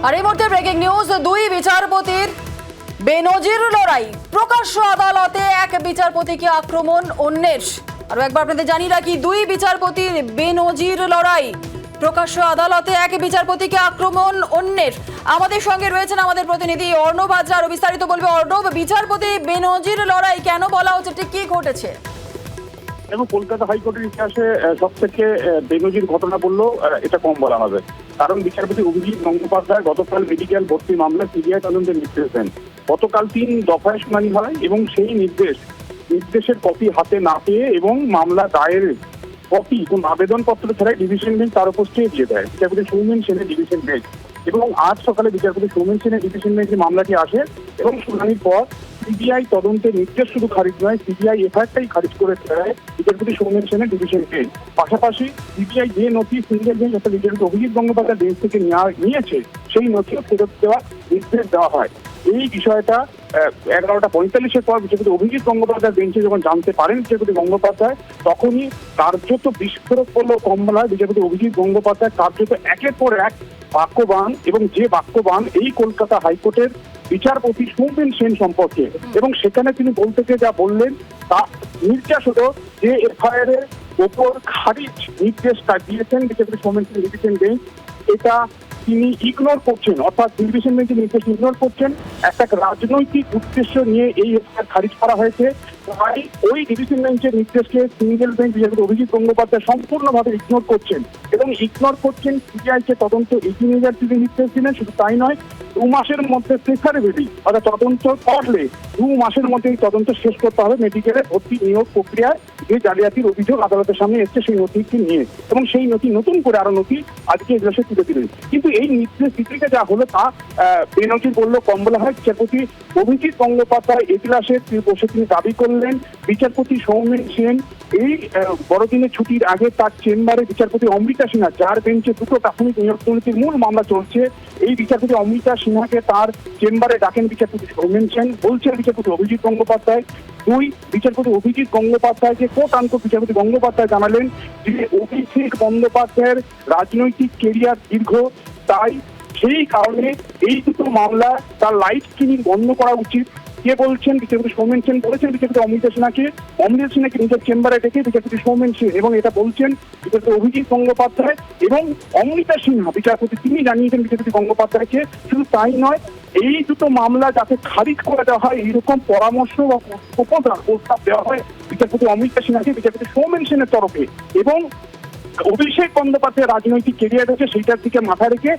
আর এই মুহূর্তে breaking news, দুই বিচারপতির বেনজির লড়াই। প্রকাশ্য আদালতে এক বিচারপতিকে আক্রমণ অন্যের। আরো একবার আপনাদের জানিয়ে রাখি, দুই বিচারপতির বেনজির লড়াই। প্রকাশ্য আদালতে এক বিচারপতিকে আক্রমণ অন্যের। আমাদের সঙ্গে রয়েছেন আমাদের প্রতিনিধি অর্ণব হাজরা, আরো বিস্তারিত বলবে। অর্ণব, বিচারপতি বেনজির লড়াই কেন বলা হচ্ছে, ঠিক কি ঘটেছে? এবং কলকাতা হাইকোর্টের ইতিহাসে সব থেকে বেনজির ঘটনা বললেও এটা কম বলা হবে। কারণ বিচারপতি অভিজিৎ গঙ্গোপাধ্যায় গতকাল মেডিকেল ভর্তি মামলা সিবিআই তদন্তের নির্দেশ দেন। গতকাল 3 দফায় শুনানি হয় এবং সেই নির্দেশের কপি হাতে না পেয়ে এবং মামলা দায়েরের কপি কোন আবেদনপত্র ছাড়াই ডিভিশন বেঞ্চ তার উপর স্টে দিয়ে দেয় বিচারপতি সৌমেন সেনের ডিভিশন বেঞ্চ। এবং আজ সকালে বিচারপতি সৌমেন সেনের ডিভিশন বেঞ্চে মামলাটি আসে এবং শুনানির পর সিবিআই তদন্তের নির্দেশ শুধু খারিজ নয়, সিবিআই এফআইআরটাই খারিজ করে দেয় বিচারপতি সৌমেন সেনের ডিভিশন বেঞ্চ। পাশাপাশি সিবিআই যে নথি সিঙ্গেল বেঞ্চ অর্থাৎ বিচারপতি অভিজিৎ গঙ্গোপাধ্যায় বেঞ্চ থেকে নিয়েছে সেই নথিও ফেরত দেওয়ার নির্দেশ দেওয়া হয়। এই বিষয়টা 11:45-এর পর বিচারপতি অভিজিৎ গঙ্গোপাধ্যায় বেঞ্চে যখন জানতে পারেন বিচারপতি গঙ্গোপাধ্যায়, তখনই কার্যত বিস্ফোরক করল কমলায় বিচারপতি অভিজিৎ গঙ্গোপাধ্যায় কার্যত একের পর এক বাক্যবান, এবং যে বাক্যবান এই কলকাতা হাইকোর্টের বিচারপতি সৌমেন সেন সম্পর্কে। এবং সেখানে তিনি বলতে গিয়ে যা বললেন তা নির্যাস হলো যে এফআইআর এর ওপর খারিজ নির্দেশটা দিয়েছেন বিচারপতি সৌমেন সেন ডিভিশন বেঞ্চ, এটা তিনি ইগনোর করছেন, অর্থাৎ ডিভিশন বেঞ্চের নির্দেশ ইগনোর করছেন। একটা রাজনৈতিক উদ্দেশ্য নিয়ে এই এফআইআর খারিজ করা হয়েছে। তাই ওই ডিভিশন বেঞ্চের নির্দেশকে সিঙ্গেল বেঞ্চ বিচারপতি অভিজিৎ গঙ্গোপাধ্যায় সম্পূর্ণভাবে ইগনোর করছেন এবং ইগনোর করছেন সিবিআইকে তদন্ত এগিয়ে নিয়ে যাওয়ার তিনি নির্দেশ দিলেন। শুধু তাই নয়, 2 মাসের মধ্যে প্রেসারেবিলি অর্থাৎ তদন্ত করলে 2 মাসের মধ্যে এই তদন্ত শেষ করতে হবে মেডিকেলে ভর্তি নিয়োগ প্রক্রিয়ায় যে জালিয়াতির অভিযোগ আদালতের সামনে এসছে সেই নথিটি নিয়ে, এবং সেই নথি নতুন করে আরো নথি আজকে এজলাসে তুলে দিলেন। কিন্তু এই নির্দেশ দিতে যা হলো তা বেনজির বললো কম বলা হয়। বিচারপতি অভিজিৎ গঙ্গোপাধ্যায় এজলাসে বসে তিনি দাবি করলেন বিচারপতি সৌমেন সেন এই বড়দিনের ছুটির আগে তার চেম্বারে বিচারপতি অমৃতা সিনহা, যার বেঞ্চে 2টো প্রাথমিক নিয়োগ দুর্নীতির মূল মামলা চলছে, এই বিচারপতি অমৃতা সিনহাকে তার চেম্বারে ডাকেন বিচারপতি সৌমেন সেন। বলছেন বিচারপতি অভিজিৎ গঙ্গোপাধ্যায়। 2, বিচারপতি অভিজিৎ গঙ্গোপাধ্যায়কে কোর্ট আনকোর্ট বিচারপতি গঙ্গোপাধ্যায় জানালেন যে অভিষেক বন্দ্যোপাধ্যায়ের রাজনৈতিক কেরিয়ার দীর্ঘ, তাই সেই কারণে এই 2টো মামলা তার লাইভ স্ট্রিমিং বন্ধ করা উচিত। কে বলছেন? বিচারপতি সৌমেন সেন বলেছেন বিচারপতি অমৃতা সিনহাকে নিজের চেম্বারে ডেকে বিচারপতি সৌমেন সেন, এবং এটা বলছেন বিচারপতি অভিজিৎ গঙ্গোপাধ্যায় এবং অমৃতা সিনহা বিচারপতি তিনি জানিয়েছেন বিচারপতি গঙ্গোপাধ্যায়কে। শুধু তাই নয়, এই 2টো মামলা যাতে খারিজ করে দেওয়া হয় এইরকম পরামর্শ বা প্রস্তাব দেওয়া হয় বিচারপতি অমৃতা সিনহাকে বিচারপতি সৌমেন সেনের তরফে। এবং অভিষেক বন্দ্যোপাধ্যায়ের রাজনৈতিক কেরিয়ার রয়েছে সেইটার দিকে মাথায় রেখে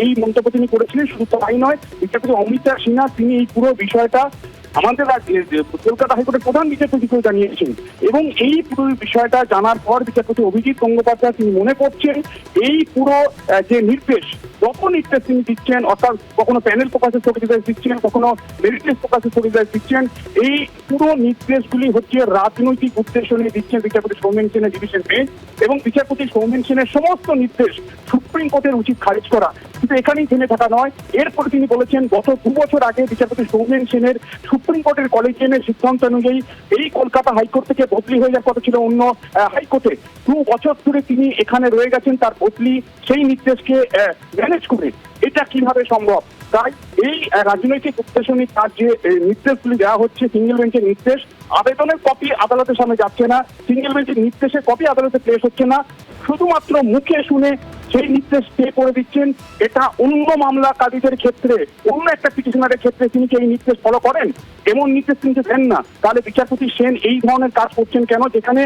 এই মন্তব্য তিনি করেছিলেন। শুধু তাই নয়, বিচারপতি অমৃতা সিনহা তিনি এই পুরো বিষয়টা আমাদের কলকাতা হাইকোর্টের প্রধান বিচারপতিকেও জানিয়েছেন, এবং এই পুরো বিষয়টা জানার পর বিচারপতি অভিজিৎ গঙ্গোপাধ্যায় তিনি মনে করছেন এই পুরো যে নির্দেশ, যত নির্দেশ তিনি দিচ্ছেন, অর্থাৎ কখনো প্যানেল প্রকাশের স্থগিতাদেশ দিচ্ছেন, কখনো মেরিট লিস্ট প্রকাশের স্থগিতাদেশ দিচ্ছেন, এই পুরো নির্দেশগুলি হচ্ছে রাজনৈতিক উদ্দেশ্য নিয়ে দিচ্ছেন বিচারপতি সৌমেন সেনের ডিভিশন বেঞ্চ। এবং বিচারপতি সৌমেন সেনের সমস্ত নির্দেশ সুপ্রিম কোর্টের উচিত খারিজ করা। কিন্তু এখানেই থেমে থাকা নয়, এরপরে তিনি বলেছেন গত 2 বছর আগে বিচারপতি সৌমেন সেনের সুপ্রিম কোর্টের কলেজিয়ামের সিদ্ধান্ত অনুযায়ী এই কলকাতা হাইকোর্ট থেকে বদলি হয়ে যাওয়ার কথা ছিল অন্য হাইকোর্টে। 2 বছর ধরে তিনি এখানে রয়ে গেছেন তার বদলি সেই নির্দেশকে ম্যানেজ করে। এটা কিভাবে সম্ভব? তাই এই রাজনৈতিক উদ্দেশ্য নিয়ে তার যে নির্দেশগুলি দেওয়া হচ্ছে, সিঙ্গেল বেঞ্চের নির্দেশ, আবেদনের কপি আদালতের সামনে যাচ্ছে না, সিঙ্গেল বেঞ্চের নির্দেশের কপি আদালতে প্লেস হচ্ছে না, শুধুমাত্র মুখে শুনে সেই নির্দেশ পে করে দিচ্ছেন। এটা অন্য মামলাকারীদের ক্ষেত্রে, অন্য একটা পিটিশনারের ক্ষেত্রে তিনি কি এই নির্দেশ ফলো করেন? এমন নির্দেশ তিনি দেন না। তাহলে বিচারপতি সেন এই ধরনের কাজ করছেন কেন, যেখানে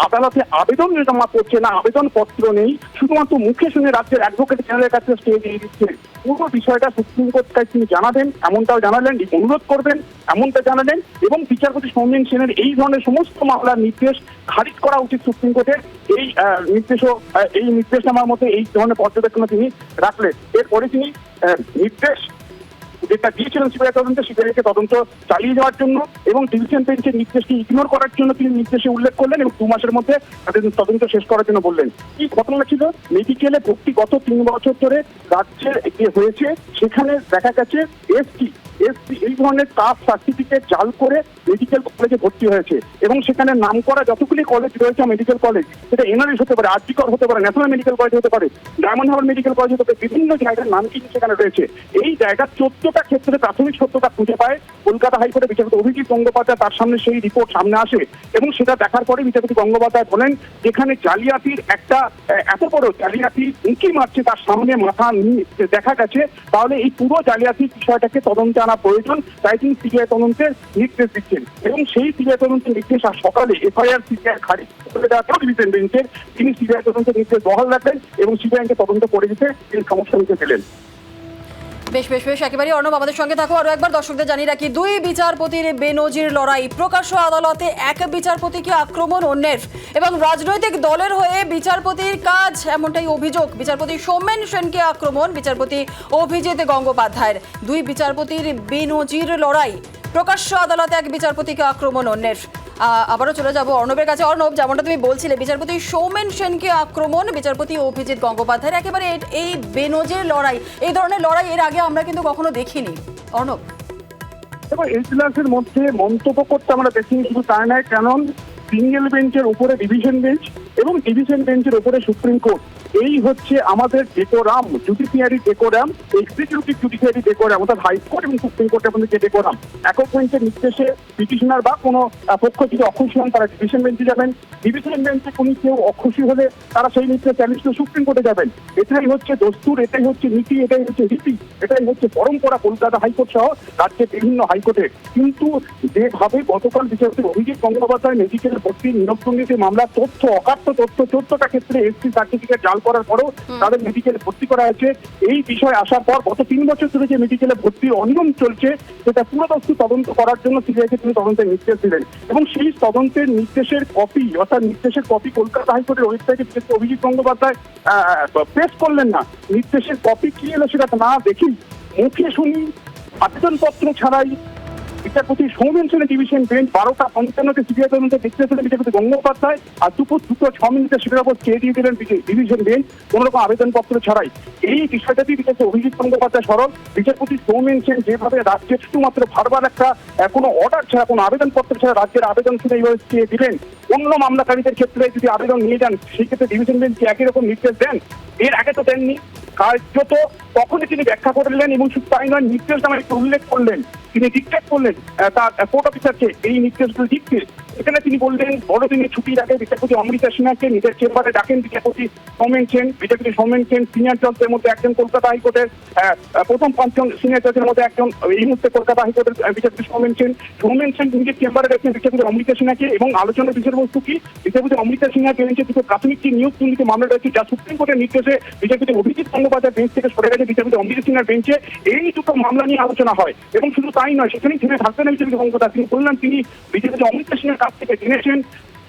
আদালতে আবেদন জমা করছে না, আবেদন পত্র নেই, শুধুমাত্র মুখে শুনে রাজ্যের অ্যাডভোকেট জেনারেলের কাছে স্টে দিয়ে দিচ্ছে। পুরো বিষয়টা সুপ্রিম কোর্টকে তিনি জানাবেন, এমনটাও জানালেন, অনুরোধ করবেন এমনটা জানালেন, এবং বিচারপতি সৌমেন সেনের এই ধরনের সমস্ত মামলার নির্দেশ খারিজ করা উচিত সুপ্রিম কোর্টের। এই নির্দেশনামার মধ্যে এই ধরনের পর্যবেক্ষণ তিনি রাখলেন। এরপরে তিনি নির্দেশ যেটা দিয়েছিলেন সিবিআই তদন্তে, সিবিআইকে তদন্ত চালিয়ে যাওয়ার জন্য এবং ডিভিশন বেঞ্চের নির্দেশকে ইগনোর করার জন্য তিনি নির্দেশে উল্লেখ করলেন এবং 2 মাসের মধ্যে তাদের তদন্ত শেষ করার জন্য বললেন। কি ঘটনা ছিল? মেডিকেলে ভর্তি গত 3 বছর ধরে রাজ্যের যে হয়েছে, সেখানে দেখা গেছে এসটি এই ধরনের কাস্ট সার্টিফিকেট জাল করে মেডিকেল কলেজে ভর্তি হয়েছে এবং সেখানে নামকরা যতগুলি কলেজ রয়েছে মেডিকেল কলেজ, সেটা এনআরএস হতে পারে, আরজিকর হতে পারে, ন্যাশনাল মেডিকেল কলেজ হতে পারে, ডায়মন্ড হারবার মেডিকেল কলেজ হতে পারে, বিভিন্ন জায়গার নাম কিন্তু সেখানে রয়েছে। এই জায়গার 14টা ক্ষেত্রে প্রাথমিক সত্যতা খুঁজে পায় কলকাতা হাইকোর্টের বিচারপতি অভিজিৎ গঙ্গোপাধ্যায়। তার সামনে সেই রিপোর্ট সামনে আসে এবং সেটা দেখার পরে বিচারপতি গঙ্গোপাধ্যায় বলেন যেখানে জালিয়াতির একটা এত বড় জালিয়াতি উঁকি মারছে তার সামনে মাথা দেখা গেছে, তাহলে এই পুরো জালিয়াতির বিষয়টাকে তদন্তে আনা প্রয়োজন। তাই তিনি সিবিআই তদন্তের নির্দেশ দিচ্ছেন এবং সেই সিবিআই তদন্তের নির্দেশ আজ সকালে এফআইআর সিবিআই খারিজ করে দেওয়া ডিভিশন বেঞ্চের তিনি সিবিআই তদন্তের নির্দেশ বহাল রাখলেন এবং সিবিআইকে তদন্ত করে দিতে তিনি সমস্যা নিতে দিলেন। বেশ বেশ বেশ একেবারে অর্ণব, আমাদের সঙ্গে থাকো। আরো একবার দর্শকদের জানিয়ে রাখি, দুই বিচারপতির বেনজির লড়াই, প্রকাশ্য আদালতে এক বিচারপতিকে আক্রমণ অন্যের এবং রাজনৈতিক দলের হয়ে বিচারপতির কাজ, এমনটাই অভিযোগ। বিচারপতি সৌমেন সেনকে আক্রমণ বিচারপতি অভিজিৎ গঙ্গোপাধ্যায়ের। দুই বিচারপতির বেনজির লড়াই, প্রকাশ্য আদালতে এক বিচারপতিকে আক্রমণ অন্যের। আবারও চলে যাব অর্ণবের কাছে। অর্ণব, যেমনটা তুমি বলছিলে, বিচারপতি সৌমেন সেনকে আক্রমণ বিচারপতি অভিজিৎ গঙ্গোপাধ্যায়ের, একেবারে এই বেনজির লড়াই, এই ধরনের লড়াই এর আগে আমরা কিন্তু কখনো দেখিনি। অর্ণব, এবং এজলাসের মধ্যে মন্তব্য করতে আমরা দেখিনি, শুধু তাই নয়, কারণ সিঙ্গেল বেঞ্চের উপরে ডিভিশন বেঞ্চ এবং ডিভিশন বেঞ্চের উপরে সুপ্রিম কোর্ট, এই হচ্ছে আমাদের decorum, judiciary decorum, executive judiciary decorum, অর্থাৎ হাইকোর্ট এবং সুপ্রিম কোর্টের মধ্যে যে ডেকোরাম। একক বেঞ্চের নির্দেশে পিটিশনার বা কোনো পক্ষ যদি অখুশি হন তারা ডিভিশন বেঞ্চে যাবেন, ডিভিশন বেঞ্চে কোনো কেউ অখুশি হলে তারা সেই নির্দেশ চ্যালেঞ্জ করে সুপ্রিম কোর্টে যাবেন। এটাই হচ্ছে দস্তুর, এটাই হচ্ছে নীতি, এটাই হচ্ছে রীতি, এটাই হচ্ছে পরম্পরা কলকাতা হাইকোর্ট সহ রাজ্যের বিভিন্ন হাইকোর্টে। কিন্তু যেভাবে গতকাল বিচারপতি অভিজিৎ গঙ্গোপাধ্যায় মেডিকেল ভর্তি নিয়োগ দুর্নীতি মামলার তথ্য, অকাট্য তথ্য, 14টা ক্ষেত্রে এসপি সার্টিফিকেট জাল করার পরও তাদের মেডিকেলে ভর্তি করা হয়েছে, এই বিষয় আসার পর গত 3 বছর ধরে যে মেডিকেলে ভর্তির অনিয়ম চলছে সেটা পুরোদস্তি তদন্ত করার জন্য সিবিআইকে তিনি তদন্তের নির্দেশ দিলেন এবং সেই তদন্তের নির্দেশের কপি, অর্থাৎ নির্দেশের কপি কলকাতা হাইকোর্টের ওয়েবসাইটে অভিজিৎ গঙ্গোপাধ্যায় পেশ করলেন না। নির্দেশের কপি কি এলো সেটা না দেখি, মুখে শুনি, আবেদনপত্র ছাড়াই বিচারপতি সৌমেন সেনের ডিভিশন বেঞ্চ 12টা 55-তে সিবিআই তদন্তের নির্দেশ দিলেন বিচারপতি গঙ্গোপাধ্যায়, আর দুপুর 2:06 সেটার উপর চেয়ে দিয়ে দিলেন ডিভিশন বেঞ্চ কোন রকম আবেদনপত্র ছাড়াই। এই বিষয়টাতেই বিচারপতি অভিজিৎ গঙ্গোপাধ্যায় সরব। বিচারপতি সৌমেন সেন যেভাবে রাজ্যের শুধুমাত্র ভারবার একটা কোনো অর্ডার ছাড়া, কোনো আবেদনপত্র ছাড়া রাজ্যের আবেদন শুনে এইভাবে চেয়ে দিলেন, অন্য মামলাকারীদের ক্ষেত্রে যদি আবেদন নিয়ে যান সেই ক্ষেত্রে ডিভিশন বেঞ্চ একই রকম নির্দেশ দেন। এর আগে তো দেননি, কার্যত তখনই তিনি ব্যাখ্যা করে দিলেন এবং শুধু তাই নয়, নির্দেশনামা একটু উল্লেখ করলেন, তিনি ডিক্টেট করলেন তার কোর্ট অফিসারকে এই নির্দেশগুলো দিচ্ছে। এখানে তিনি বললেন বড়দিনের ছুটির আগে বিচারপতি অমৃতা সিনহাকে নিজের চেম্বারে ডাকেন বিচারপতি সৌমেন সেন। বিচারপতি সৌমেন সেন সিনিয়র জজদের মধ্যে একজন, কলকাতা হাইকোর্টের প্রথম 5জন সিনিয়র জজের মধ্যে একজন, এই মুহূর্তে কলকাতা হাইকোর্টের বিচারপতি সৌমেন সেন নিজের চেম্বারে ডাকেন বিচারপতি অমৃতা সিনহাকে এবং আলোচনার বিষয়বস্তু কি, বিচারপতি অমৃতা সিনহা বেঞ্চে দুটো প্রাথমিক যে নিয়োগ দুর্নীতি মামলা রয়েছে যা সুপ্রিম কোর্টের নির্দেশে বিচারপতি অভিজিৎ গঙ্গোপাধ্যায় বেঞ্চ থেকে সরে গেছে বিচারপতি অমৃতা সিনহার বেঞ্চে, এই দুটো মামলা নিয়ে আলোচনা হয় এবং শুধু তাই নয়, সেখানেই থেমে থাকবেন বিচারপতি গঙ্গোপাধ্যায়। তিনি বললেন তিনি বিচারপতি অমৃতা সিনহার কাছ থেকে জেনেছেন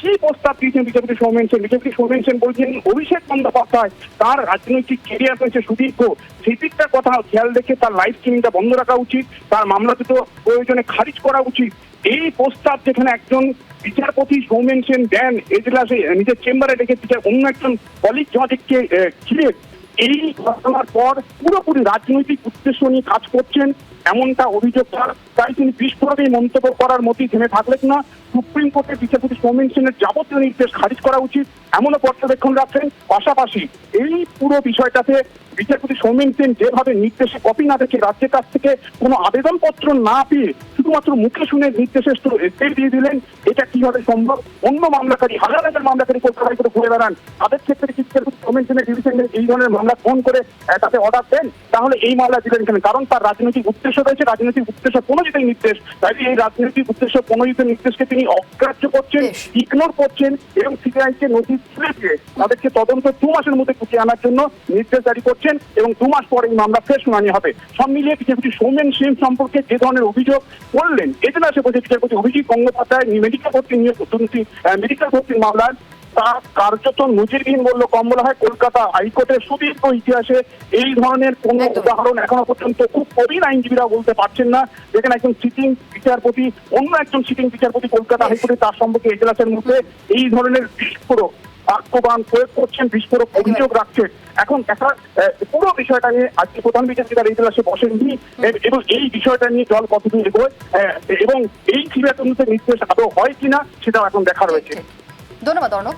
কি প্রস্তাব দিয়েছেন বিচারপতি সৌমেন সেন। বিচারপতি সৌমেন সেন বলছেন অভিষেক বন্দ্যোপাধ্যায় তার রাজনৈতিক কেরিয়ার রয়েছে সুদীর্ঘ, সেই দিকটার কথা খেয়াল রেখে তার লাইভ স্ট্রিমিংটা বন্ধ রাখা উচিত, তার মামলা দুটো প্রয়োজনে খারিজ করা উচিত। এই প্রস্তাব যেখানে একজন বিচারপতি সৌমেন সেন দেন এজলাসে নিজের চেম্বারে রেখে অন্য একজন কলিগ জজকে ঘিরে, এই ঘটনার পর পুরোপুরি রাজনৈতিক উদ্দেশ্য নিয়ে কাজ করছেন এমনটা অভিযোগ তার। তাই তিনি বিস্ফোরক এই মন্তব্য করার মতোই থেমে থাকলেন না। সুপ্রিম কোর্টের বিচারপতি সৌমেন সেনের যাবতীয় নির্দেশ খারিজ করা উচিত এমনও পর্যবেক্ষণ রাখছেন। পাশাপাশি এই পুরো বিষয়টাতে বিচারপতি সৌমেন সেন যেভাবে নির্দেশে কপি না দেখে রাজ্যের কাছ থেকে কোনো আবেদনপত্র না পেয়ে শুধুমাত্র মুখে শুনে নির্দেশের স্টে দিয়ে দিলেন, এটা কিভাবে সম্ভব? অন্য মামলাকারী, হাজার হাজার মামলাকারী কলকাতা হাইকোর্টে ঘুরে বেড়ান, তাদের ক্ষেত্রে বিচারপতি সৌমেন সেনের ডিভিশন বেঞ্চ এই ধরনের মামলা ফোন করে তাতে অর্ডার দেন, তাহলে এই মামলা দিলেন কেন? কারণ তার রাজনৈতিক উদ্দেশ্য রয়েছে, রাজনৈতিক উদ্দেশ্য প্রণোদিত নির্দেশ। তাই এই রাজনৈতিক উদ্দেশ্য প্রণোদিত নির্দেশকে তিনি অগ্রাহ্য করছেন, ইগনোর করছেন এবং সিবিআইকে নোটিশ দিয়েছে তাদেরকে তদন্ত 2 মাসের মধ্যে গুছিয়ে আনার জন্য নির্দেশ জারি করছেন এবং 2 মাস পরে এই মামলা ফের শুনানি হবে। সব মিলিয়ে বিচারপতি সৌমেন সেন সম্পর্কে যে ধরনের অভিযোগ করলেন এজলাসে বসে বিচারপতি অভিজিৎ গঙ্গোপাধ্যায় মেডিকেল ভর্তি নিয়োগ দুর্নীতি মেডিকেল ভর্তির মামলার, তা কার্যত নজিরবিহীন বলল কম বলা হয়। কলকাতা হাইকোর্টের সুদীর্ঘ ইতিহাসে এই ধরনের কোন উদাহরণ এখনো পর্যন্ত খুব প্রবীণ আইনজীবীরা বলতে পারছেন না, যেখানে একজন সিটিং বিচারপতি অন্য একজন সিটিং বিচারপতি কলকাতা হাইকোর্টে তার সম্পর্কে এজলাসের মধ্যে এই ধরনের বিস্ফোরক বাক্যবান প্রয়োগ করছেন, বিস্ফোরক অভিযোগ রাখছেন। এখন দেখা পুরো বিষয়টা নিয়ে আজকে প্রধান বিচারপতি ইজলাসে বসেননি এবং এই বিষয়টা নিয়ে দল কতদূর এগোয় এবং এই সিবিআই তদন্তের নির্দেশ আদৌ হয় কিনা সেটাও এখন দেখা রয়েছে। ধন্যবাদ অর্ণব।